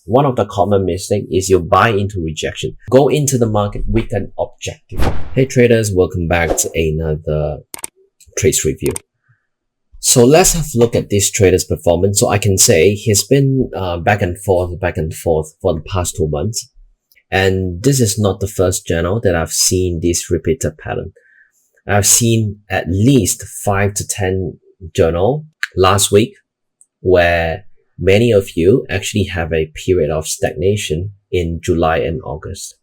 one of the common mistakes is you buy into rejection. Go into the market with an objective. Hey traders, welcome back to another trades review. So let's have a look at this trader's performance. So I can say he's been back and forth for the past 2 months. And this is not the first channel that I've seen this repeated pattern. I've seen at least 5 to 10 journal last week where many of you actually have a period of stagnation in July and August.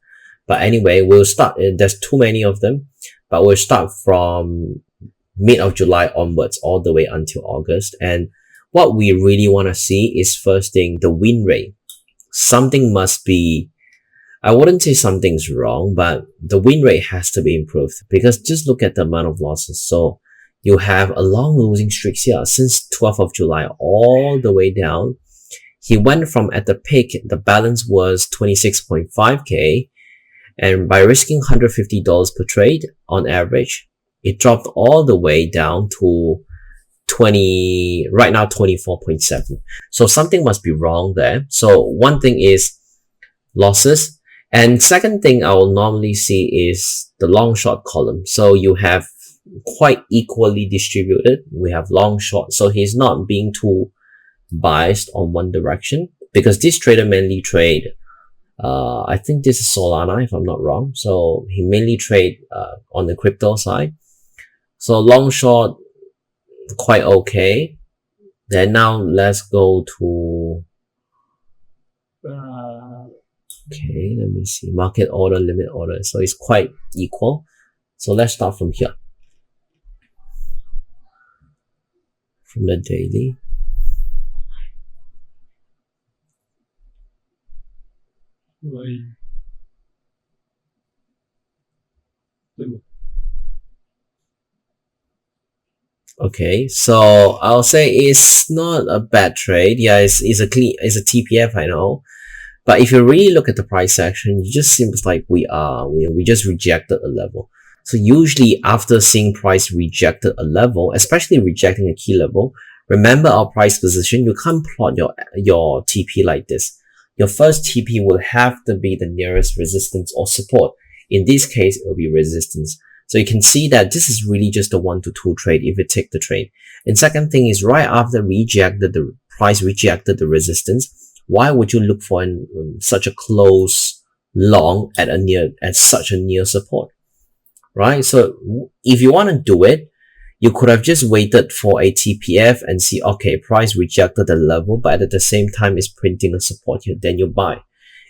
But anyway, we'll start. There's too many of them, but we'll start from mid of July onwards all the way until August. And what we really want to see is first thing, the win rate. Something must be, I wouldn't say something's wrong, but the win rate has to be improved because just look at the amount of losses. So you have a long losing streak here since 12th of July all the way down. He went from at the peak, the balance was 26.5k, and by risking $150 per trade on average, it dropped all the way down to right now 24.7. So something must be wrong there. So one thing is losses. And second thing I will normally see is the long short column. So you have quite equally distributed. We have long short. So he's not being too biased on one direction because this trader mainly trade, I think this is Solana if I'm not wrong. So he mainly trade on the crypto side. So long short, quite okay. Then now let's go to okay, let me see. Market order, limit order. So it's quite equal. So let's start from here. From the daily. Okay, so I'll say it's not a bad trade. Yeah, it's a TPF, I know. But if you really look at the price action, it just seems like we just rejected a level. So usually after seeing price rejected a level, especially rejecting a key level, remember our price position, you can't plot your TP like this. Your first TP will have to be the nearest resistance or support. In this case, it will be resistance. So you can see that this is really just a 1 to 2 trade if you take the trade. And second thing is right after the price rejected the resistance, why would you look for such a close long at such a near support, right? So if you want to do it, you could have just waited for a TPF and see, okay, price rejected the level, but at the same time it's printing a support here, then you buy.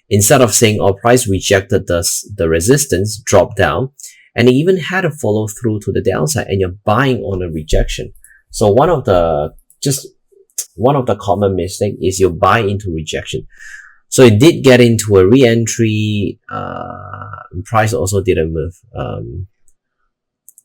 Instead of saying, oh, price rejected the resistance, drop down, and it even had a follow through to the downside, and you're buying on a rejection. So one of the common mistakes is you buy into rejection. So it did get into a re-entry, price also didn't move.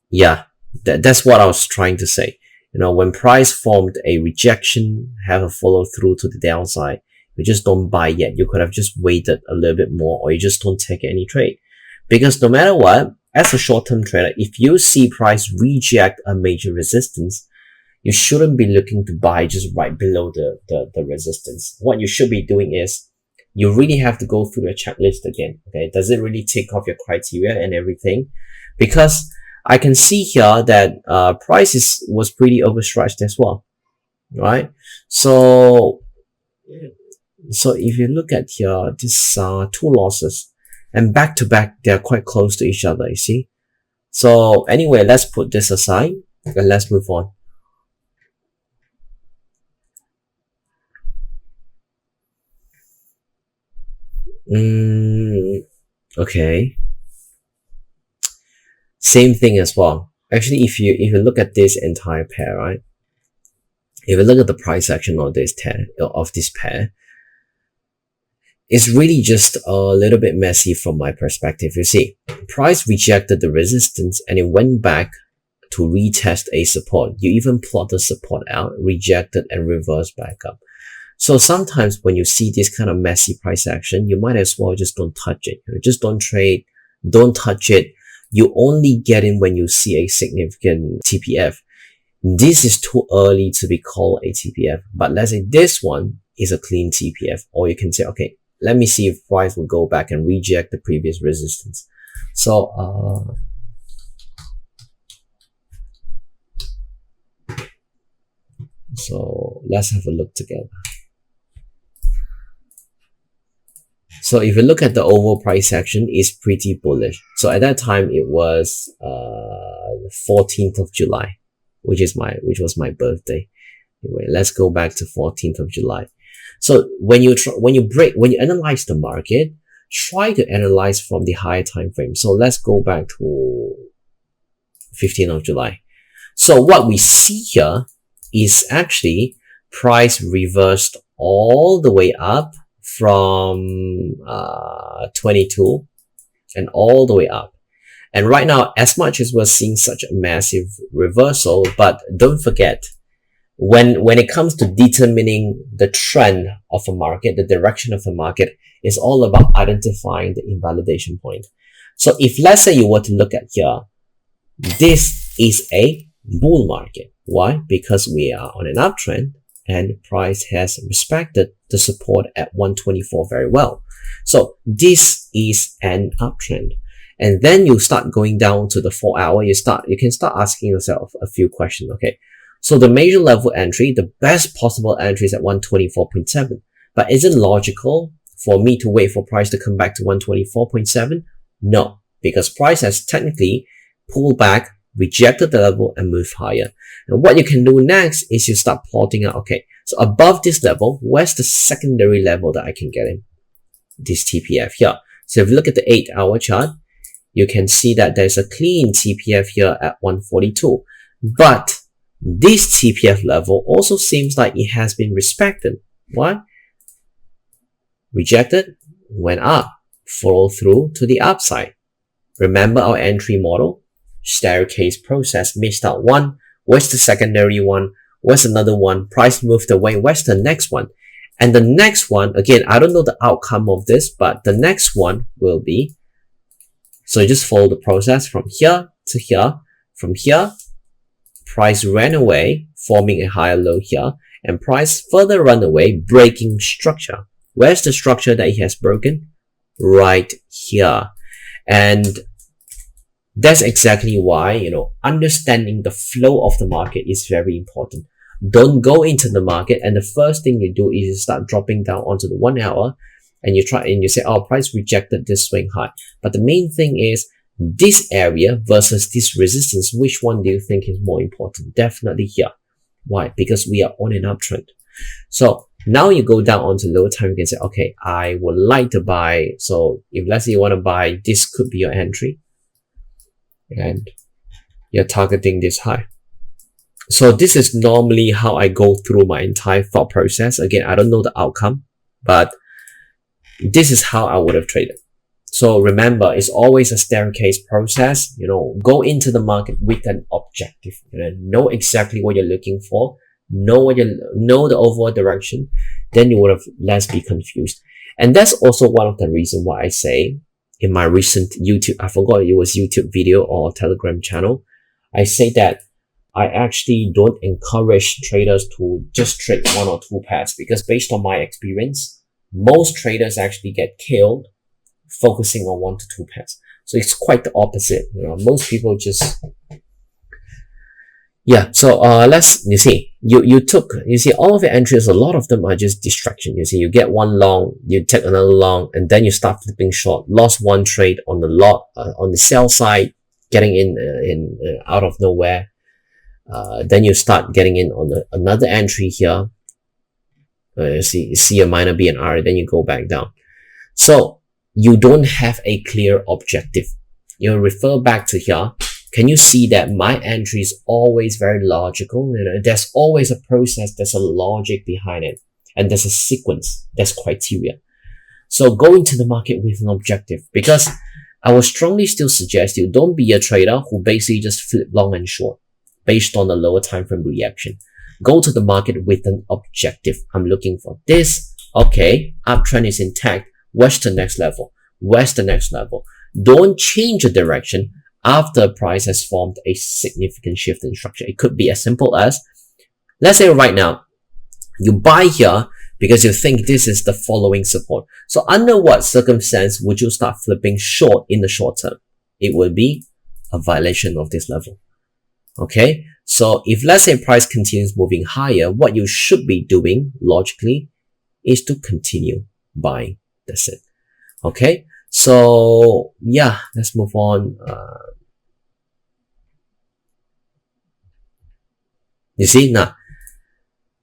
Yeah, that's what I was trying to say. You know, when price formed a rejection, have a follow through to the downside, you just don't buy yet. You could have just waited a little bit more, or you just don't take any trade. Because no matter what, as a short-term trader, if you see price reject a major resistance, you shouldn't be looking to buy just right below the resistance. What you should be doing is you really have to go through the checklist again. Okay, does it really tick off your criteria and everything? Because I can see here that price was pretty overstretched as well, right? So if you look at here, this 2 losses and back to back, they're quite close to each other. You see. So anyway, let's put this aside and let's move on. Okay. Same thing as well. Actually, if you look at this entire pair, right? If you look at the price action of this pair, it's really just a little bit messy from my perspective. You see, price rejected the resistance and it went back to retest a support. You even plot the support out, rejected and reversed back up. So sometimes when you see this kind of messy price action, you might as well just don't touch it. Just don't trade, don't touch it. You only get in when you see a significant TPF. This is too early to be called a TPF, but let's say this one, is a clean TPF. Or you can say, okay, let me see if price will go back and reject the previous resistance. So so let's have a look together. So if you look at the overall price action, it's pretty bullish. So at that time it was the 14th of July, which was my birthday. Anyway, let's go back to 14th of July. So when you analyze the market, try to analyze from the higher time frame. So let's go back to 15th of July. So what we see here is actually price reversed all the way up from 22 and all the way up. And right now, as much as we're seeing such a massive reversal, but don't forget, when it comes to determining the trend of a market, the direction of a market is all about identifying the invalidation point. So if let's say you were to look at here, this is a bull market. Why? Because we are on an uptrend and price has respected the support at 124 very well. So this is an uptrend. And then you start going down to the 4 hour, you can start asking yourself a few questions. Okay, so the major level entry, the best possible entry is at 124.7. But is it logical for me to wait for price to come back to 124.7? No, because price has technically pulled back, rejected the level and moved higher. And what you can do next is you start plotting out, okay, so above this level, where's the secondary level that I can get in? This TPF here. So if you look at the 8 hour chart, you can see that there's a clean TPF here at 142. But this TPF level also seems like it has been respected. Why? Rejected, went up, follow through to the upside. Remember our entry model? Staircase process, missed out one. Where's the secondary one? Where's another one? Price moved away. Where's the next one? And the next one, again, I don't know the outcome of this, but the next one will be, so you just follow the process from here to here. From here, price ran away, forming a higher low here, and price further run away, breaking structure. Where's the structure that it has broken? Right here. And that's exactly why, understanding the flow of the market is very important. Don't go into the market and the first thing you do is you start dropping down onto the 1 hour and you say, oh, price rejected this swing high. But the main thing is this area versus this resistance. Which one do you think is more important? Definitely here. Why? Because we are on an uptrend. So now you go down onto lower time, you can say, okay, I would like to buy. So if let's say you want to buy, this could be your entry. And you're targeting this high. So this is normally how I go through my entire thought process. Again, I don't know the outcome, but this is how I would have traded. So remember, it's always a staircase process. Go into the market with an objective. Know exactly what you're looking for. Know the overall direction. Then you would have less be confused. And that's also one of the reasons why I say in my recent YouTube, I forgot it was YouTube video or Telegram channel, I say that I actually don't encourage traders to just trade 1 or 2 pairs, because based on my experience, most traders actually get killed focusing on 1 to 2 pairs. So it's quite the opposite. Most people just, yeah. So you see all of your entries, a lot of them are just distraction. You get one long, you take another long, and then you start flipping short. Lost one trade on the on the sell side, getting in out of nowhere. Then you start getting in on another entry here. You see a minor B and R, then you go back down. So you don't have a clear objective. You refer back to here. Can you see that my entry is always very logical? There's always a process, there's a logic behind it, and there's a sequence, there's criteria. So go into the market with an objective, because I would strongly still suggest you don't be a trader who basically just flip long and short based on the lower time frame reaction. Go to the market with an objective. I'm looking for this. Okay, uptrend is intact. Where's the next level? Where's the next level? Don't change the direction after price has formed a significant shift in structure. It could be as simple as, let's say right now, you buy here, because you think this is the following support. So under what circumstance would you start flipping short in the short term? It will be a violation of this level. Okay, so if let's say price continues moving higher, what you should be doing logically is to continue buying. That's it. Okay, so yeah, let's move on. You see now,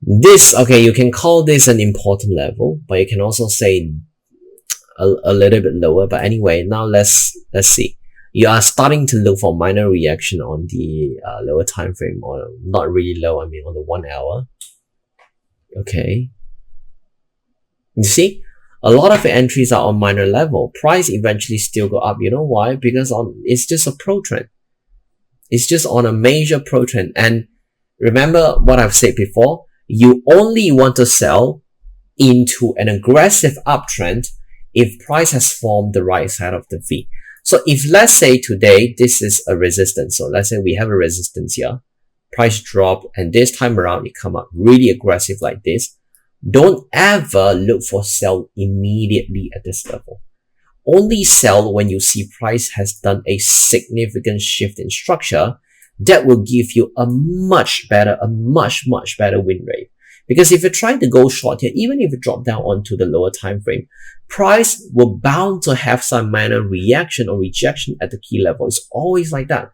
this, okay, you can call this an important level, but you can also say a little bit lower. But anyway, now let's see. You are starting to look for minor reaction on the lower time frame, or not really low, I mean on the 1 hour. Okay. You see, a lot of entries are on minor level. Price eventually still go up. You know why? Because it's just a pro trend. It's just on a major pro trend. And remember what I've said before, you only want to sell into an aggressive uptrend if price has formed the right side of the V. So if let's say today this is a resistance, so let's say we have a resistance here, price drop, and this time around it come up really aggressive like this, don't ever look for sell immediately at this level. Only sell when you see price has done a significant shift in structure that will give you a much better win rate. Because if you're trying to go short here, even if you drop down onto the lower time frame, price will bound to have some minor reaction or rejection at the key level. It's always like that.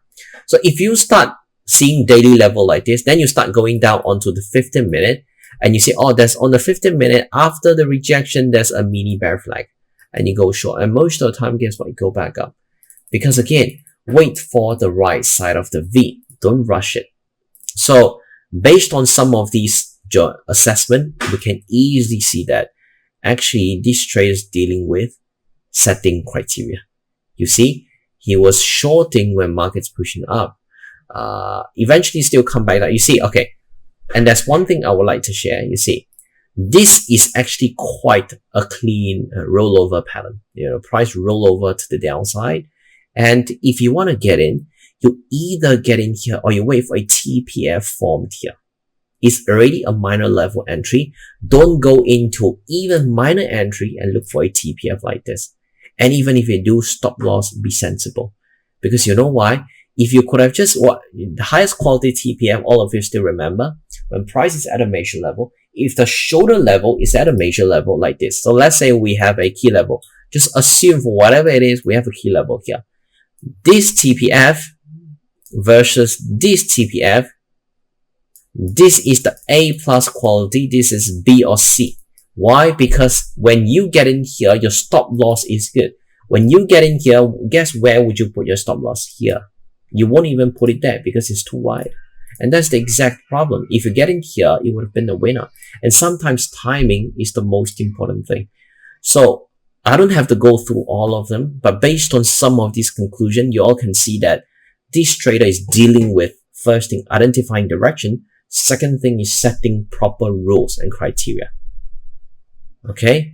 So if you start seeing daily level like this, then you start going down onto the 15 minute and you see, oh, there's on the 15 minute after the rejection, there's a mini bear flag, and you go short. And most of the time, guess what? You go back up. Because again, wait for the right side of the V. Don't rush it. So based on some of these assessment, we can easily see that actually this trader is dealing with setting criteria. You see, he was shorting when market's pushing up. Eventually still come back that you see, okay. And that's one thing I would like to share. You see, this is actually quite a clean rollover pattern. You know, price rollover to the downside. And if you want to get in, you either get in here or you wait for a TPF formed here. It's already a minor level entry. Don't go into even minor entry and look for a TPF like this. And even if you do, stop loss, be sensible. Because you know why? If you could have just, the highest quality TPF, all of you still remember, when price is at a major level, if the shoulder level is at a major level like this. So let's say we have a key level. Just assume for whatever it is, we have a key level here. This TPF versus this TPF, this is the A plus quality, this is B or C. Why? Because when you get in here, your stop loss is good. When you get in here, guess where would you put your stop loss? Here. You won't even put it there because it's too wide. And that's the exact problem. If you get in here, it would have been a winner. And sometimes timing is the most important thing. So I don't have to go through all of them, but based on some of these conclusions, you all can see that this trader is dealing with, first thing, identifying direction. Second thing is setting proper rules and criteria. Okay?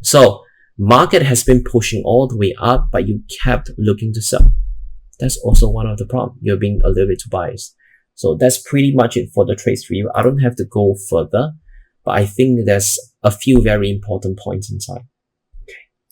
So market has been pushing all the way up, but you kept looking to sell. That's also one of the problems. You're being a little bit too biased. So that's pretty much it for the trades review. I don't have to go further, but I think there's a few very important points inside.